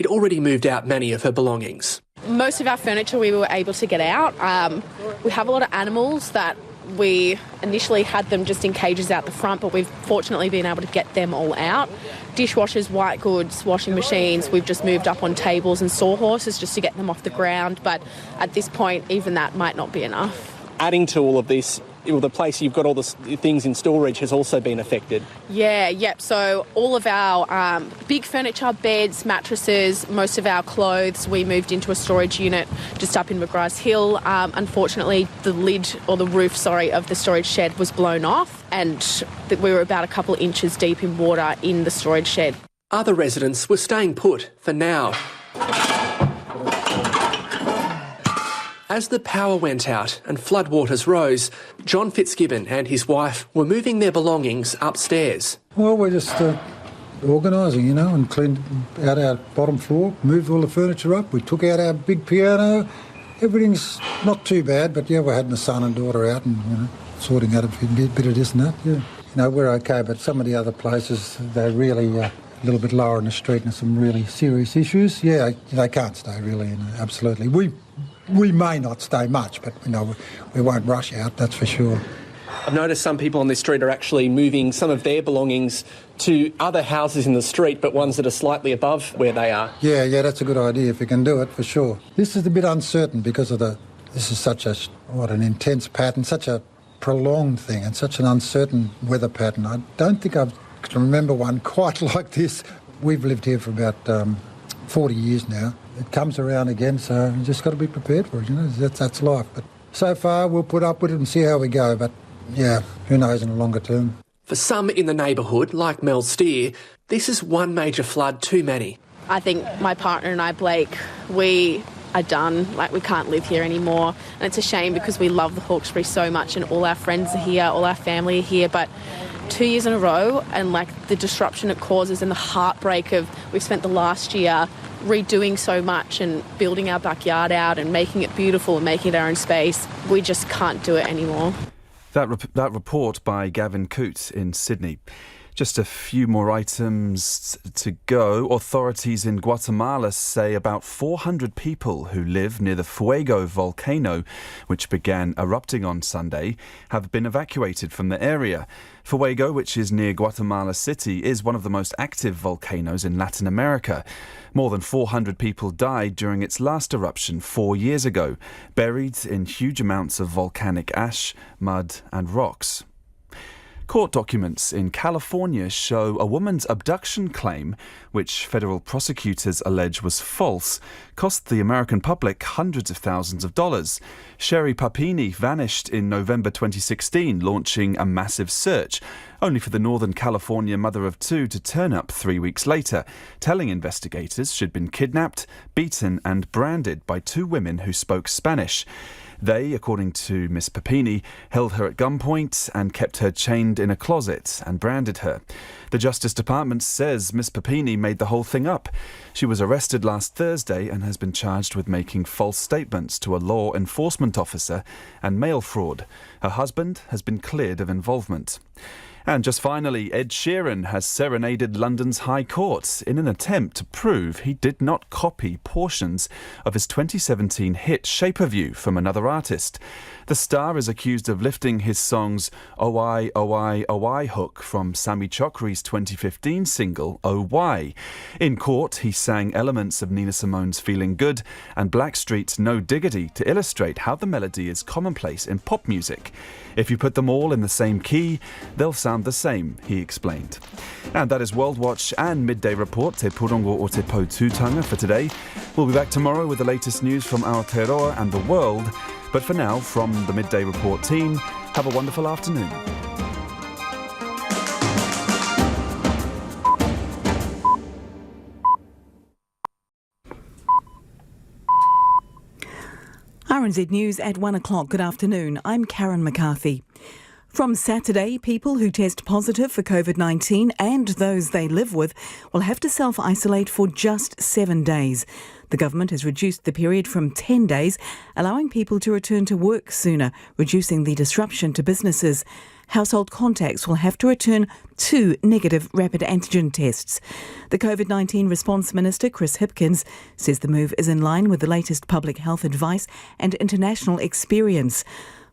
He'd already moved out many of her belongings. Most of our furniture we were able to get out. We have a lot of animals that we initially had them just in cages out the front, but we've fortunately been able to get them all out. Dishwashers, white goods, washing machines, we've just moved up on tables and sawhorses just to get them off the ground, but at this point even that might not be enough. Adding to all of this, the place you've got all the things in storage has also been affected. Yep. So all of our big furniture, beds, mattresses, most of our clothes, we moved into a storage unit just up in McGrath's Hill. Unfortunately, the roof of the storage shed was blown off, and we were about a couple of inches deep in water in the storage shed. Other residents were staying put for now. As the power went out and floodwaters rose, John Fitzgibbon and his wife were moving their belongings upstairs. Well, we're just organising, and cleaned out our bottom floor, moved all the furniture up. We took out our big piano. Everything's not too bad, but we're having the son and daughter out and sorting out a bit of this and that. We're okay, but some of the other places, they're really a little bit lower in the street and some really serious issues. Yeah, they can't stay really, absolutely. We may not stay much, but we won't rush out, that's for sure. I've noticed some people on this street are actually moving some of their belongings to other houses in the street, but ones that are slightly above where they are. Yeah, that's a good idea if you can do it, for sure. This is a bit uncertain because this is such an intense pattern, such a prolonged thing and such an uncertain weather pattern. I don't think I can remember one quite like this. We've lived here for about 40 years now. It comes around again, so you just got to be prepared for it, that's life. But so far, we'll put up with it and see how we go, but who knows in the longer term. For some in the neighbourhood, like Mel Steer, this is one major flood too many. I think my partner and I, Blake, we are done. We can't live here anymore. And it's a shame because we love the Hawkesbury so much and all our friends are here, all our family are here, but 2 years in a row and the disruption it causes and the heartbreak of we've spent the last year redoing so much and building our backyard out and making it beautiful and making it our own space. We just can't do it anymore. That report by Gavin Coote in Sydney. Just a few more items to go. Authorities in Guatemala say about 400 people who live near the Fuego volcano, which began erupting on Sunday, have been evacuated from the area. Fuego, which is near Guatemala City, is one of the most active volcanoes in Latin America. More than 400 people died during its last eruption 4 years ago, buried in huge amounts of volcanic ash, mud and rocks. Court documents in California show a woman's abduction claim, which federal prosecutors allege was false, cost the American public hundreds of thousands of dollars. Sherry Papini vanished in November 2016, launching a massive search, only for the Northern California mother of two to turn up 3 weeks later, telling investigators she'd been kidnapped, beaten and branded by two women who spoke Spanish. They, according to Miss Papini, held her at gunpoint and kept her chained in a closet and branded her. The Justice Department says Miss Papini made the whole thing up. She was arrested last Thursday and has been charged with making false statements to a law enforcement officer and mail fraud. Her husband has been cleared of involvement. And just finally, Ed Sheeran has serenaded London's High Court in an attempt to prove he did not copy portions of his 2017 hit Shape of You from another artist. The star is accused of lifting his song's Oh I, Oh I, Oh I hook from Sammy Chokri's 2015 single Oh Why. In court, he sang elements of Nina Simone's Feeling Good and Blackstreet's No Diggity to illustrate how the melody is commonplace in pop music. If you put them all in the same key, they'll sound the same, he explained. And that is World Watch and Midday Report, Te Purongo o Te Pautūtanga for today. We'll be back tomorrow with the latest news from Aotearoa and the world. But for now, from the Midday Report team, have a wonderful afternoon. RNZ News at 1 o'clock. Good afternoon. I'm Karen McCarthy. From Saturday, people who test positive for Covid-19 and those they live with will have to self-isolate for just 7 days. The government has reduced the period from 10 days, allowing people to return to work sooner, reducing the disruption to businesses. household contacts will have to return 2 negative rapid antigen tests. The Covid-19 Response Minister Chris Hipkins says the move is in line with the latest public health advice and international experience.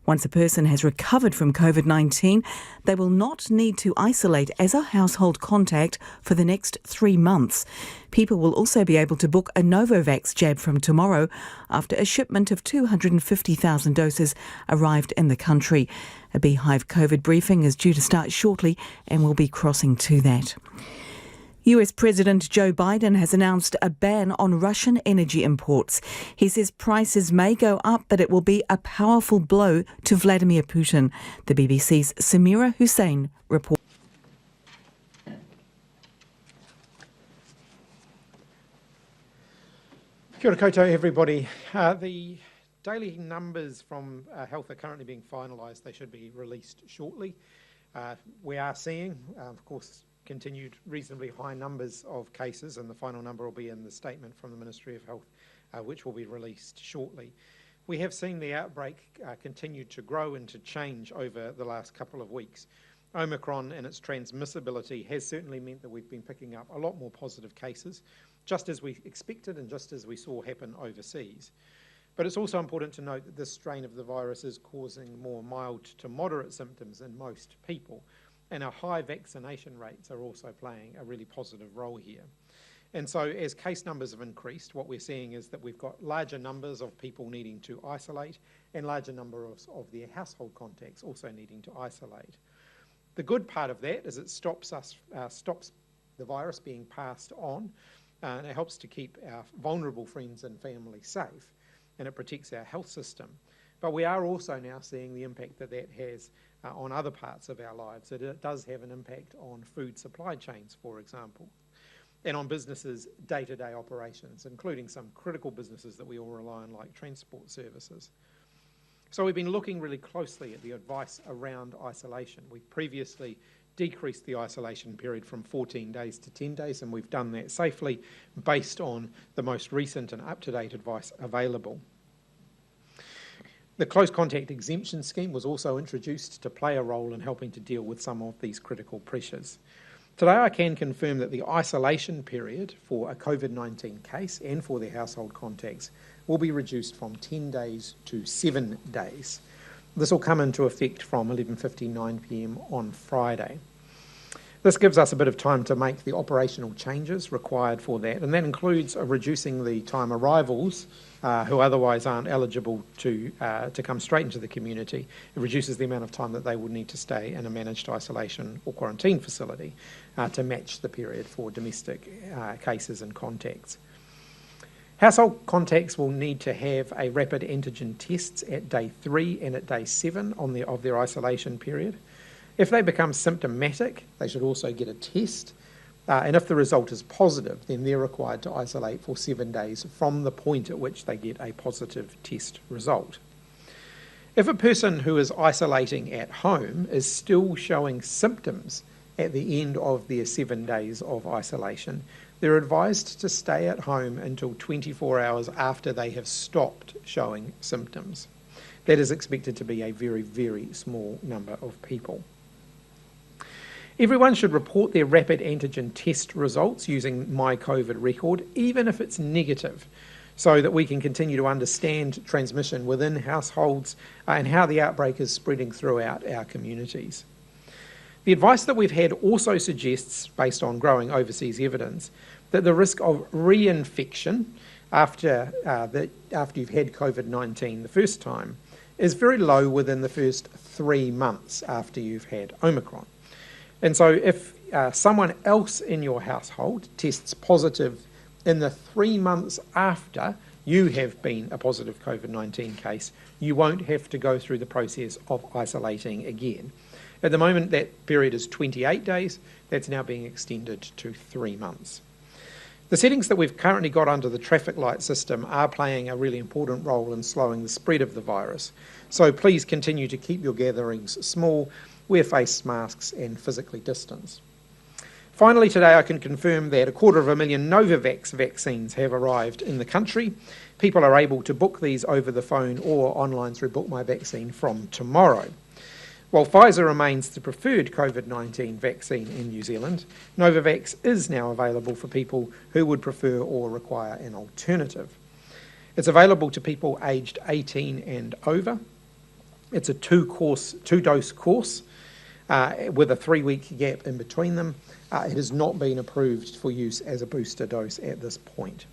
Once a person has recovered from COVID-19, they will not need to isolate as a household contact for the next 3 months. People will also be able to book a Novavax jab from tomorrow after a shipment of 250,000 doses arrived in the country. A Beehive COVID briefing is due to start shortly and we'll be crossing to that. US President Joe Biden has announced a ban on Russian energy imports. He says prices may go up, but it will be a powerful blow to Vladimir Putin. The BBC's Samira Hussein reports. Kia ora koutou, everybody. The daily numbers from health are currently being finalised. They should be released shortly. We are seeing, of course, continued reasonably high numbers of cases, and the final number will be in the statement from the Ministry of Health, which will be released shortly. We have seen the outbreak continue to grow and to change over the last couple of weeks. Omicron and its transmissibility has certainly meant that we've been picking up a lot more positive cases, just as we expected and just as we saw happen overseas. But it's also important to note that this strain of the virus is causing more mild to moderate symptoms in most people. And our high vaccination rates are also playing a really positive role here. And so as case numbers have increased, what we're seeing is that we've got larger numbers of people needing to isolate and larger numbers of their household contacts also needing to isolate. The good part of that is it stops the virus being passed on, and it helps to keep our vulnerable friends and family safe, and it protects our health system. But we are also now seeing the impact that that has on other parts of our lives. It does have an impact on food supply chains, for example, and on businesses' day-to-day operations, including some critical businesses that we all rely on, like transport services. So we've been looking really closely at the advice around isolation. We previously decreased the isolation period from 14 days to 10 days, and we've done that safely based on the most recent and up-to-date advice available. The close contact exemption scheme was also introduced to play a role in helping to deal with some of these critical pressures. Today I can confirm that the isolation period for a COVID-19 case and for their household contacts will be reduced from 10 days to 7 days. This will come into effect from 11:59 p.m. on Friday. This gives us a bit of time to make the operational changes required for that, and that includes reducing the time arrivals who otherwise aren't eligible to come straight into the community. It reduces the amount of time that they would need to stay in a managed isolation or quarantine facility to match the period for domestic cases and contacts. Household contacts will need to have a rapid antigen tests at day 3 and at day 7 of their isolation period. If they become symptomatic, they should also get a test, and if the result is positive, then they're required to isolate for 7 days from the point at which they get a positive test result. If a person who is isolating at home is still showing symptoms at the end of their 7 days of isolation, they're advised to stay at home until 24 hours after they have stopped showing symptoms. That is expected to be a very, very small number of people. Everyone should report their rapid antigen test results using My COVID Record, even if it's negative, so that we can continue to understand transmission within households and how the outbreak is spreading throughout our communities. The advice that we've had also suggests, based on growing overseas evidence, that the risk of reinfection after you've had COVID-19 the first time is very low within the first 3 months after you've had Omicron. And so if someone else in your household tests positive in the 3 months after you have been a positive COVID-19 case, you won't have to go through the process of isolating again. At the moment, that period is 28 days. That's now being extended to 3 months. The settings that we've currently got under the traffic light system are playing a really important role in slowing the spread of the virus. So please continue to keep your gatherings small, wear face masks and physically distance. Finally, today I can confirm that 250,000 Novavax vaccines have arrived in the country. People are able to book these over the phone or online through Book My Vaccine from tomorrow. While Pfizer remains the preferred COVID-19 vaccine in New Zealand, Novavax is now available for people who would prefer or require an alternative. It's available to people aged 18 and over. It's a two-dose course with a 3-week gap in between them. It has not been approved for use as a booster dose at this point.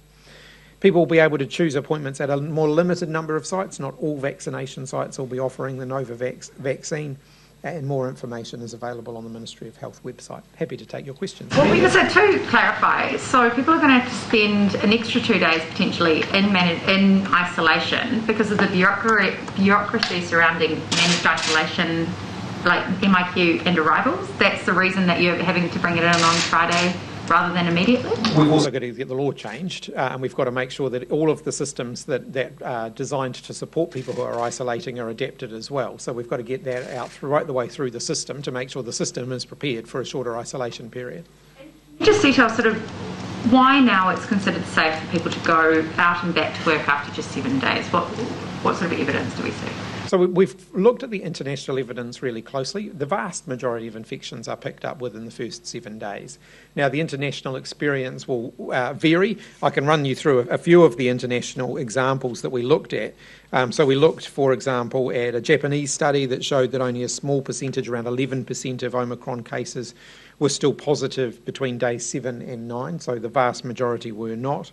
People will be able to choose appointments at a more limited number of sites. Not all vaccination sites will be offering the Novavax vaccine, and more information is available on the Ministry of Health website. Happy to take your questions. Well, because to clarify, so people are going to have to spend an extra 2 days potentially in isolation because of the bureaucracy surrounding managed isolation, like MIQ and arrivals. That's the reason that you're having to bring it in on Friday rather than immediately? We've also got to get the law changed, and we've got to make sure that all of the systems that are designed to support people who are isolating are adapted as well. So we've got to get that out right the way through the system to make sure the system is prepared for a shorter isolation period. Just detail sort of why now it's considered safe for people to go out and back to work after just 7 days. What sort of evidence do we see? So we've looked at the international evidence really closely. The vast majority of infections are picked up within the first 7 days. Now, the international experience will vary. I can run you through a few of the international examples that we looked at. So we looked, for example, at a Japanese study that showed that only a small percentage, around 11% of Omicron cases, were still positive between days 7 and 9, so the vast majority were not.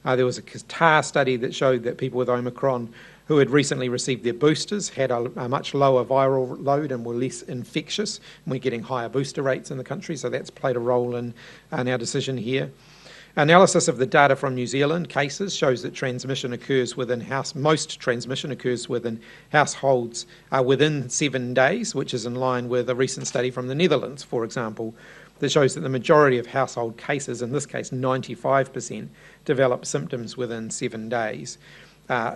There was a Qatar study that showed that people with Omicron who had recently received their boosters had a much lower viral load and were less infectious, and we're getting higher booster rates in the country, so that's played a role in our decision here. Analysis of the data from New Zealand cases shows that most transmission occurs within households within 7 days, which is in line with a recent study from the Netherlands, for example, that shows that the majority of household cases, in this case 95%, develop symptoms within 7 days.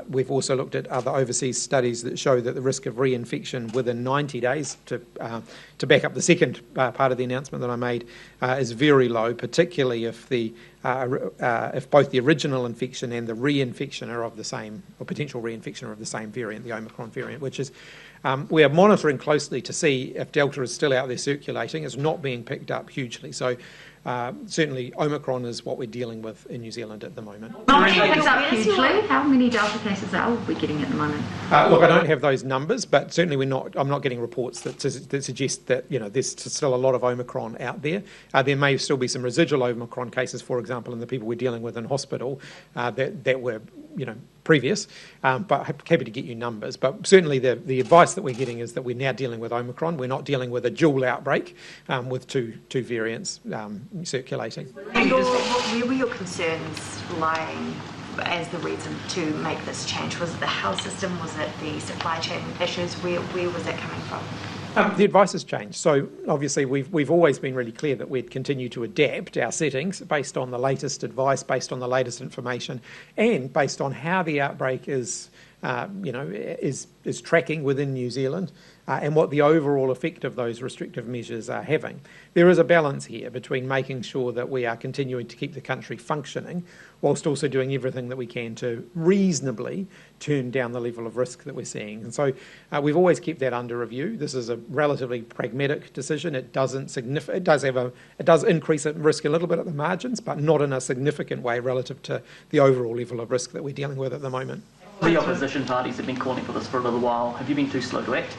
We've also looked at other overseas studies that show that the risk of reinfection within 90 days, to back up the second part of the announcement that I made, is very low, particularly if both the original infection and the reinfection are of the same, or potential reinfection are of the same variant, the Omicron variant, which is, we are monitoring closely to see if Delta is still out there circulating. It's not being picked up hugely. So certainly Omicron is what we're dealing with in New Zealand at the moment. Not being picked up hugely. How many Delta cases are we getting at the moment? Look, I don't have those numbers, but certainly I'm not getting reports that suggest that there's still a lot of Omicron out there. There may still be some residual Omicron cases, for example, in the people we're dealing with in hospital that were previous, but happy to get you numbers. But certainly the advice that we're getting is that we're now dealing with Omicron. We're not dealing with a dual outbreak with two variants circulating. And where were your concerns lying as the reason to make this change? Was it the health system? Was it the supply chain issues? Where was that coming from? The advice has changed. So obviously we've always been really clear that we'd continue to adapt our settings based on the latest advice, based on the latest information, and based on how the outbreak is tracking within New Zealand and what the overall effect of those restrictive measures are having. There is a balance here between making sure that we are continuing to keep the country functioning whilst also doing everything that we can to reasonably turn down the level of risk that we're seeing. And so we've always kept that under review. This is a relatively pragmatic decision. It does increase risk a little bit at the margins, but not in a significant way relative to the overall level of risk that we're dealing with at the moment. The opposition parties have been calling for this for a little while. Have you been too slow to act?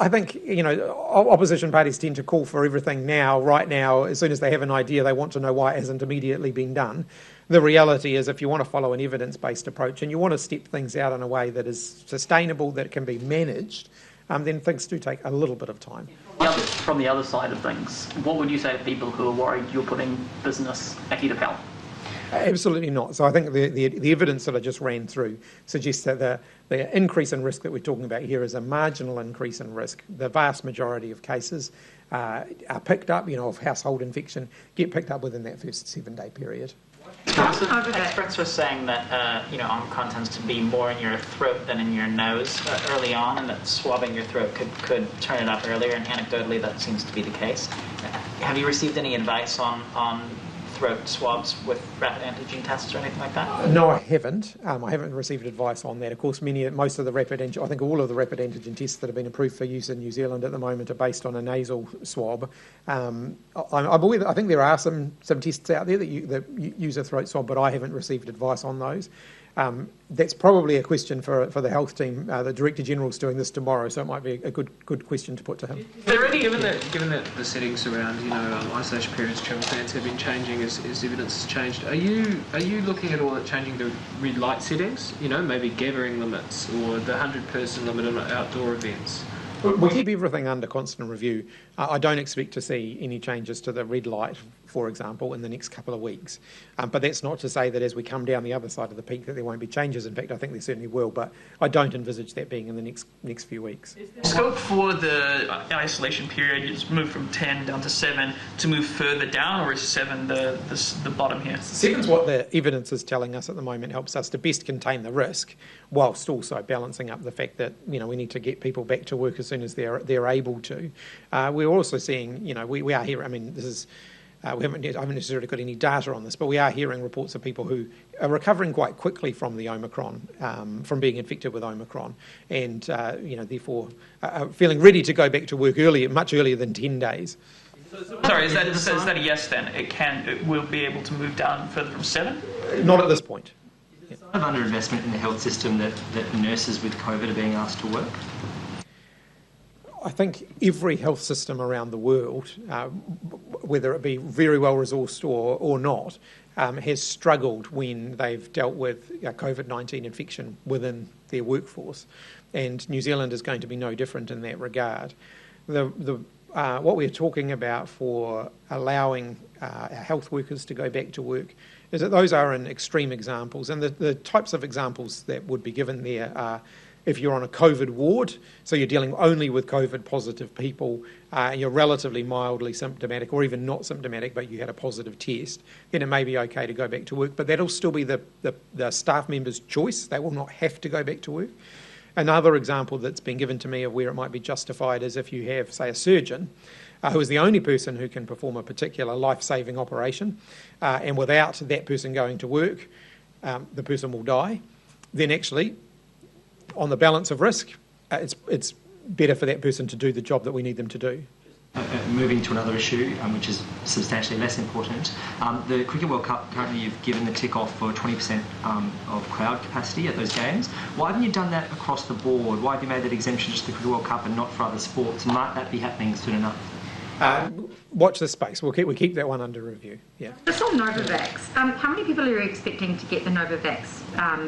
I think, opposition parties tend to call for everything now, right now. As soon as they have an idea, they want to know why it hasn't immediately been done. The reality is, if you want to follow an evidence-based approach and you want to step things out in a way that is sustainable, that can be managed, then things do take a little bit of time. From the other side of things, what would you say to people who are worried you're putting business ahead of health? Absolutely not. So I think the evidence that I just ran through suggests that the increase in risk that we're talking about here is a marginal increase in risk. The vast majority of cases are picked up, of household infection, get picked up within that first 7-day period. Experts were saying that Omicron tends to be more in your throat than in your nose early on, and that swabbing your throat could turn it up earlier, and anecdotally that seems to be the case. Have you received any advice on throat swabs with rapid antigen tests or anything like that? No, I haven't. I haven't received advice on that. Of course, most of the I think all of the rapid antigen tests that have been approved for use in New Zealand at the moment are based on a nasal swab. I'm aware that I think there are some tests out there that use a throat swab, but I haven't received advice on those. That's probably a question for the health team. The Director General's doing this tomorrow, so it might be a good question to put to him. Given that the settings around isolation periods, travel plans have been changing as evidence has changed, are you looking at all at changing the red light settings? Maybe gathering limits or the 100-person limit on outdoor events. We keep everything under constant review. I don't expect to see any changes to the red light, for example, in the next couple of weeks. But that's not to say that as we come down the other side of the peak that there won't be changes. In fact, I think there certainly will, but I don't envisage that being in the next few weeks. Scope for the isolation period, you just move from 10 down to 7 to move further down, or is 7 the bottom here? 7's what the evidence is telling us at the moment helps us to best contain the risk, whilst also balancing up the fact that we need to get people back to work as soon as they're able to. We're also seeing, we are here. I mean, this is. I haven't necessarily got any data on this, but we are hearing reports of people who are recovering quite quickly from the Omicron, from being infected with Omicron, and therefore feeling ready to go back to work much earlier than 10 days. Sorry, is that a yes then? It will be able to move down further from 7? Not at this point. Is there some underinvestment in the health system that nurses with COVID are being asked to work? I think every health system around the world, whether it be very well resourced or not, has struggled when they've dealt with COVID-19 infection within their workforce, and New Zealand is going to be no different in that regard. What we're talking about for allowing our health workers to go back to work is that those are in extreme examples, and the types of examples that would be given there are if you're on a COVID ward, so you're dealing only with COVID positive people, you're relatively mildly symptomatic or even not symptomatic, but you had a positive test, then it may be okay to go back to work, but that'll still be the staff member's choice. They will not have to go back to work. Another example that's been given to me of where it might be justified is if you have, say, a surgeon who is the only person who can perform a particular life-saving operation, and without that person going to work, the person will die, then actually, on the balance of risk, it's better for that person to do the job that we need them to do. Moving to another issue, which is substantially less important, the Cricket World Cup, currently you've given the tick-off for 20% of crowd capacity at those games. Why haven't you done that across the board? Why have you made that exemption just for the Cricket World Cup and not for other sports? And might that be happening soon enough? Watch this space. We keep that one under review. Yeah. Just on Novavax, how many people are you expecting to get the Novavax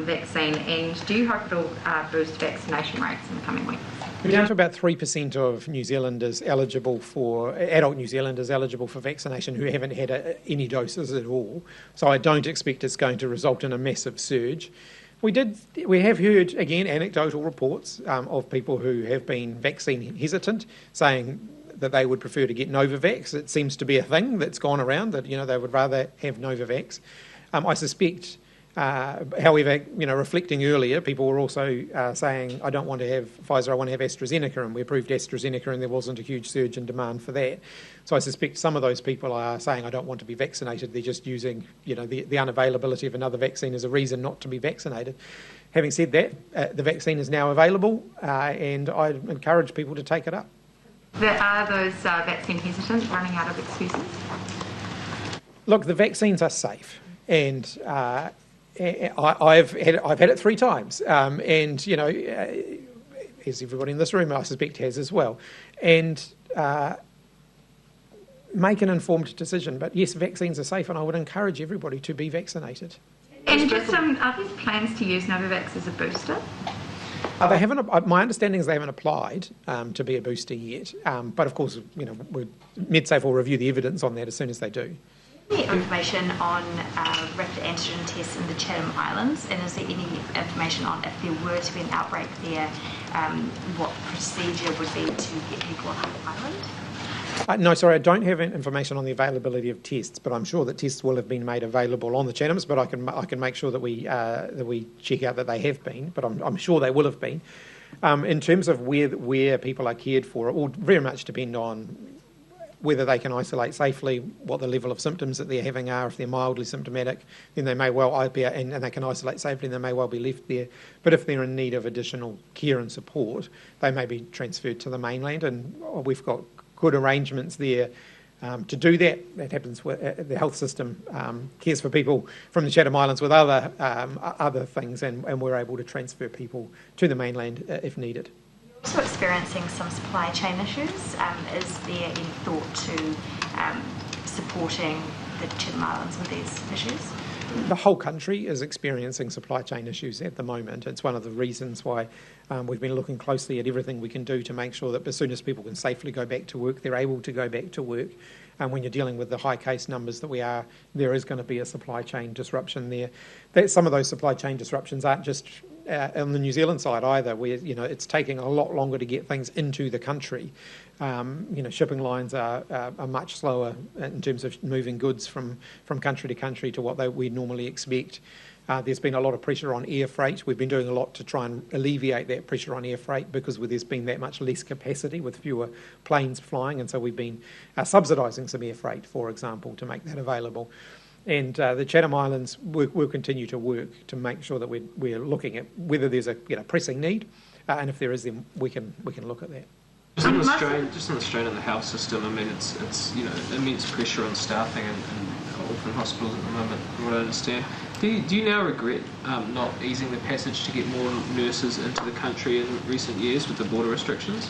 vaccine, and do you hope it'll boost vaccination rates in the coming weeks? We're down to about 3% of New Zealanders eligible for adult New Zealanders eligible for vaccination who haven't had any doses at all. So I don't expect it's going to result in a massive surge. We have heard again anecdotal reports of people who have been vaccine hesitant, saying that they would prefer to get Novavax. It seems to be a thing that's gone around that they would rather have Novavax. I suspect. However, reflecting earlier, people were also saying, I don't want to have Pfizer, I want to have AstraZeneca, and we approved AstraZeneca and there wasn't a huge surge in demand for that. So I suspect some of those people are saying, I don't want to be vaccinated. They're just using, the unavailability of another vaccine as a reason not to be vaccinated. Having said that, the vaccine is now available, and I encourage people to take it up. Are those vaccine hesitant running out of excuses? Look, the vaccines are safe, and I've had it 3 times, and as everybody in this room I suspect has as well, and make an informed decision. But yes, vaccines are safe, and I would encourage everybody to be vaccinated. And just are there plans to use Novavax as a booster? They haven't. My understanding is they haven't applied to be a booster yet. But of course, MedSafe will review the evidence on that as soon as they do. Information on rapid antigen tests in the Chatham Islands, and is there any information on if there were to be an outbreak there, what procedure would be to get people off the island? No, sorry, I don't have information on the availability of tests, but I'm sure that tests will have been made available on the Chathams. But I can make sure that we check out that they have been. But I'm sure they will have been. In terms of where people are cared for, it will very much depend on whether they can isolate safely, what the level of symptoms that they're having are. If they're mildly symptomatic, then they may well be, and they can isolate safely, and they may well be left there. But if they're in need of additional care and support, they may be transferred to the mainland, and we've got good arrangements there to do that. That happens with the health system cares for people from the Chatham Islands with other things, and we're able to transfer people to the mainland if needed. Also experiencing some supply chain issues. Is there any thought to supporting the Chatham Islands with these issues? The whole country is experiencing supply chain issues at the moment. It's one of the reasons why we've been looking closely at everything we can do to make sure that as soon as people can safely go back to work, they're able to go back to work. And when you're dealing with the high case numbers that we are, there is going to be a supply chain disruption there. Some of those supply chain disruptions aren't just on the New Zealand side either, where it's taking a lot longer to get things into the country. Shipping lines are much slower in terms of moving goods from country to country to what we'd normally expect. There's been a lot of pressure on air freight. We've been doing a lot to try and alleviate that pressure on air freight because there's been that much less capacity with fewer planes flying, and so we've been subsidising some air freight, for example, to make that available. And the Chatham Islands will continue to work to make sure that we're looking at whether there's a pressing need, and if there is, then we can look at that. Just on the strain on the health system, I mean, it's immense pressure on staffing and orphan hospitals at the moment, from what I understand. Do you now regret not easing the passage to get more nurses into the country in recent years with the border restrictions?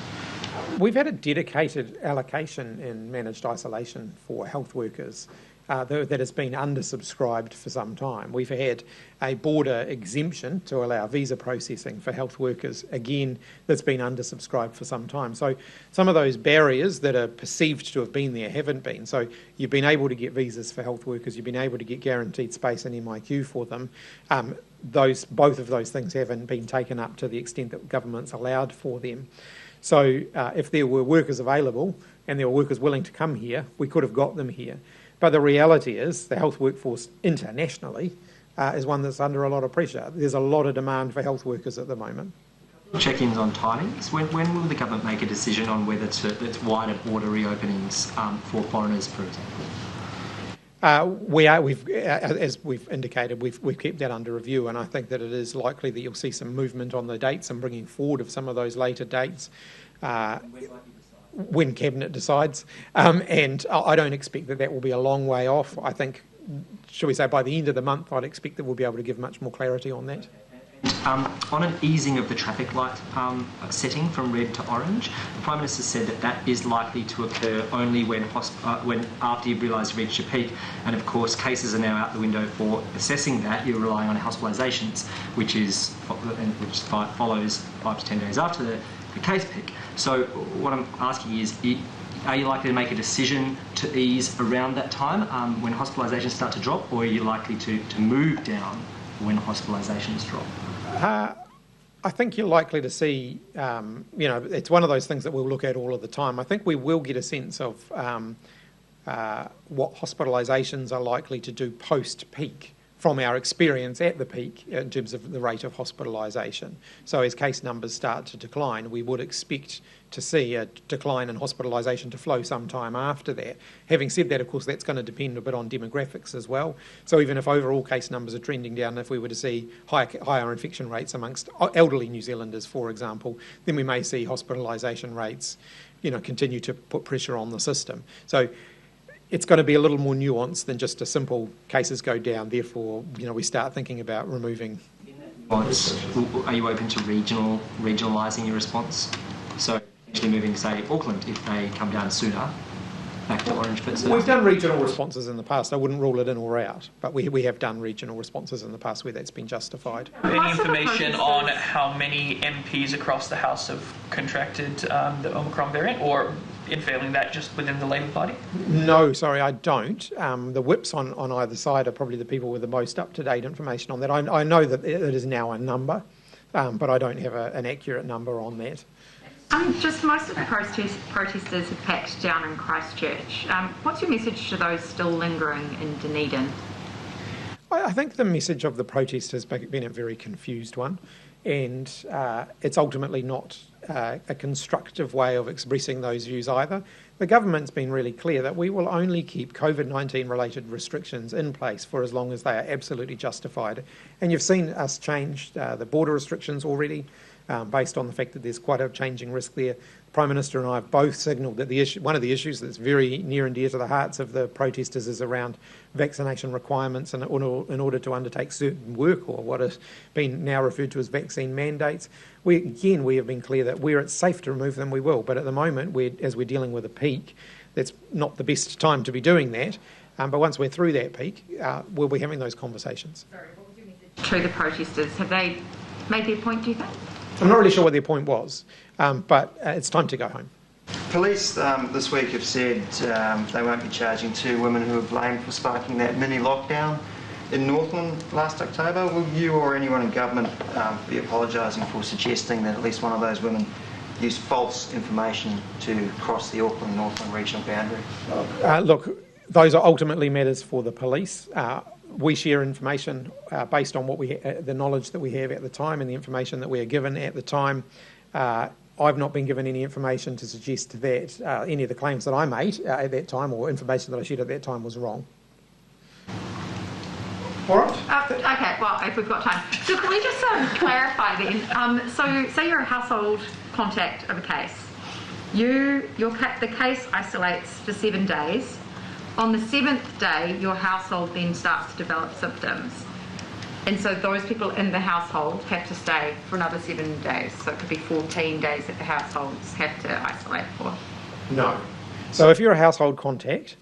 We've had a dedicated allocation in managed isolation for health workers that has been undersubscribed for some time. We've had a border exemption to allow visa processing for health workers, again, that's been undersubscribed for some time. So some of those barriers that are perceived to have been there haven't been. So you've been able to get visas for health workers, you've been able to get guaranteed space in MIQ for them. Both of those things haven't been taken up to the extent that government's allowed for them. So if there were workers available and there were workers willing to come here, we could have got them here. But the reality is the health workforce internationally is one that's under a lot of pressure. There's a lot of demand for health workers at the moment. Check-ins on timings. When will the government make a decision on whether it's wider border reopenings for foreigners, for example? As we've indicated, we've kept that under review, and I think that it is likely that you'll see some movement on the dates and bringing forward of some of those later dates. When Cabinet decides, and I don't expect that will be a long way off. I think, shall we say, by the end of the month, I'd expect that we'll be able to give much more clarity on that. On an easing of the traffic light setting from red to orange, the Prime Minister said that is likely to occur only when after you've realised you've reached your peak, and of course cases are now out the window for assessing that. You're relying on hospitalisations, which follows 5 to 10 days after the case peak. So what I'm asking is, are you likely to make a decision to ease around that time when hospitalisations start to drop, or are you likely to move down when hospitalisations drop? I think you're likely to see, it's one of those things that we'll look at all of the time. I think we will get a sense of what hospitalisations are likely to do post-peak from our experience at the peak in terms of the rate of hospitalisation. So as case numbers start to decline, we would expect to see a decline in hospitalisation to flow sometime after that. Having said that, of course, that's going to depend a bit on demographics as well. So even if overall case numbers are trending down, if we were to see higher infection rates amongst elderly New Zealanders, for example, then we may see hospitalisation rates, continue to put pressure on the system. So it's going to be a little more nuanced than just a simple cases go down, therefore, we start thinking about removing. Are you open to regionalising your response? So actually moving, say, Auckland, if they come down sooner, back to orange bits? We've done regional responses in the past. I wouldn't rule it in or out, but we have done regional responses in the past where that's been justified. Any information on how many MPs across the House have contracted the Omicron variant, or in failing that, just within the Labour Party? No, sorry, I don't. The whips on either side are probably the people with the most up-to-date information on that. I know that it is now a number, but I don't have an accurate number on that. Just most of the protesters have packed down in Christchurch. What's your message to those still lingering in Dunedin? I think the message of the protest has been a very confused one. and it's ultimately not a constructive way of expressing those views either. The government's been really clear that we will only keep COVID-19 related restrictions in place for as long as they are absolutely justified. And you've seen us change the border restrictions already based on the fact that there's quite a changing risk there. The Prime Minister and I have both signalled that one of the issues that's very near and dear to the hearts of the protesters is around vaccination requirements in order to undertake certain work, or what has been now referred to as vaccine mandates. We have been clear that where it's safe to remove them, we will. But at the moment, as we're dealing with a peak, that's not the best time to be doing that. But once we're through that peak, we'll be having those conversations. Sorry, what was your message to the protesters? Have they made their point, do you think? I'm not really sure what their point was, but it's time to go home. Police this week have said they won't be charging two women who were blamed for sparking that mini lockdown in Northland last October. Will you or anyone in government be apologising for suggesting that at least one of those women used false information to cross the Auckland-Northland regional boundary? Look, those are ultimately matters for the police. We share information based on what the knowledge that we have at the time and the information that we are given at the time. I've not been given any information to suggest that any of the claims that I made at that time, or information that I shared at that time, was wrong. All right. Okay, well, if we've got time. So can we just clarify then? So say you're a household contact of a case. The case isolates for 7 days. On the 7th day, your household then starts to develop symptoms. And so those people in the household have to stay for another 7 days. So it could be 14 days that the households have to isolate for. No. So if you're a household contact,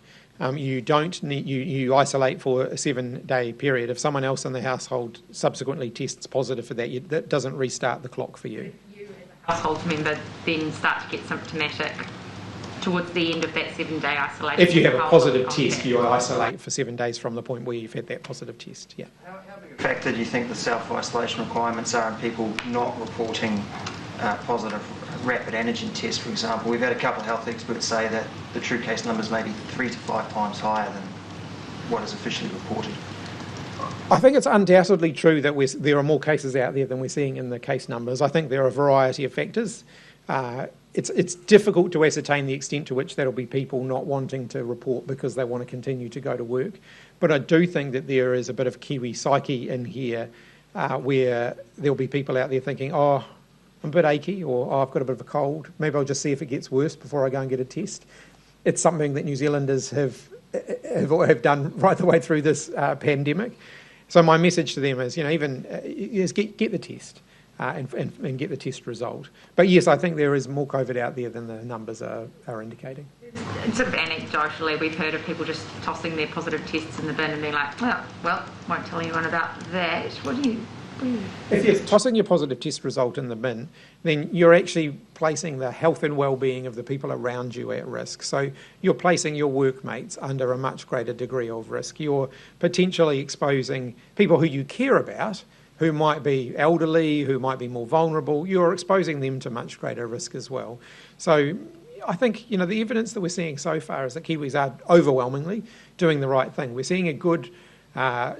you don't need you isolate for a 7-day period. If someone else in the household subsequently tests positive for that, that doesn't restart the clock for you. You as a household member then start to get symptomatic towards the end of that 7-day isolation. If you have a positive test, you isolate for 7 days from the point where you've had that positive test. Yeah. How big a factor do you think the self-isolation requirements are in people not reporting positive rapid antigen tests, for example? We've had a couple of health experts say that the true case numbers may be 3 to 5 times higher than what is officially reported. I think it's undoubtedly true that there are more cases out there than we're seeing in the case numbers. I think there are a variety of factors. It's difficult to ascertain the extent to which that'll be people not wanting to report because they want to continue to go to work. But I do think that there is a bit of Kiwi psyche in here where there'll be people out there thinking, oh, I'm a bit achy, or oh, I've got a bit of a cold. Maybe I'll just see if it gets worse before I go and get a test. It's something that New Zealanders have done right the way through this pandemic. So my message to them is, get the test. And get the test result. But yes, I think there is more COVID out there than the numbers are indicating. Sort of anecdotally, we've heard of people just tossing their positive tests in the bin and being like, well, won't tell anyone about that. What do you... If you're tossing your positive test result in the bin, then you're actually placing the health and well-being of the people around you at risk. So you're placing your workmates under a much greater degree of risk. You're potentially exposing people who you care about, who might be elderly, who might be more vulnerable. You're exposing them to much greater risk as well. So I think, the evidence that we're seeing so far is that Kiwis are overwhelmingly doing the right thing. We're seeing a good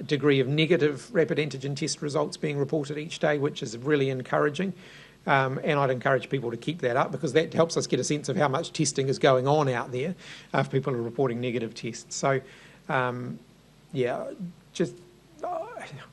degree of negative rapid antigen test results being reported each day, which is really encouraging. And I'd encourage people to keep that up because that helps us get a sense of how much testing is going on out there if people are reporting negative tests. So,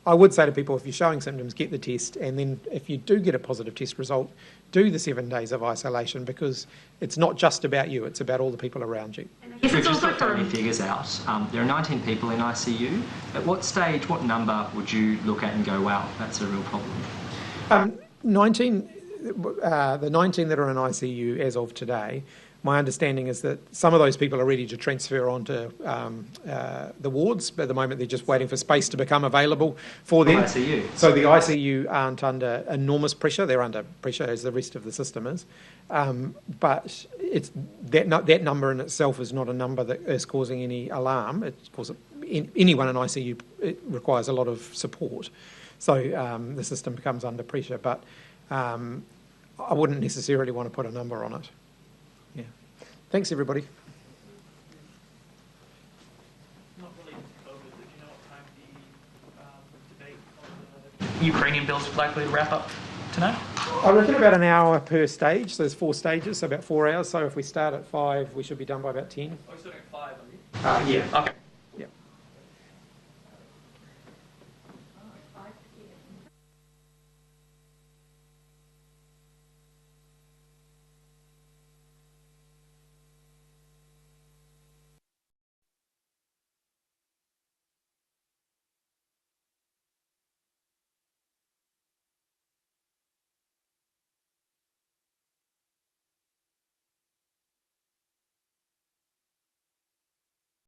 I would say to people, if you're showing symptoms, get the test, and then if you do get a positive test result, do the 7 days of isolation because it's not just about you, it's about all the people around you. If we've just got any figures out, there are 19 people in ICU. At what stage, what number would you look at and go, wow, that's a real problem? 19 the 19 that are in ICU as of today, my understanding is that some of those people are ready to transfer onto the wards, but at the moment they're just waiting for space to become available for them. ICU. So the ICU aren't under enormous pressure, they're under pressure as the rest of the system is. But it's that number in itself is not a number that is causing any alarm. Of course, anyone in ICU, it requires a lot of support. So the system becomes under pressure, but I wouldn't necessarily want to put a number on it. Yeah. Thanks, everybody. Not related to COVID, but do you know what time the debate on the Ukrainian bill is likely to wrap up? to know? I reckon about an hour per stage. So there's 4 stages, so about 4 hours. So if we start at 5, we should be done by about 10. Oh, you're starting at 5, are you? Yeah. Okay.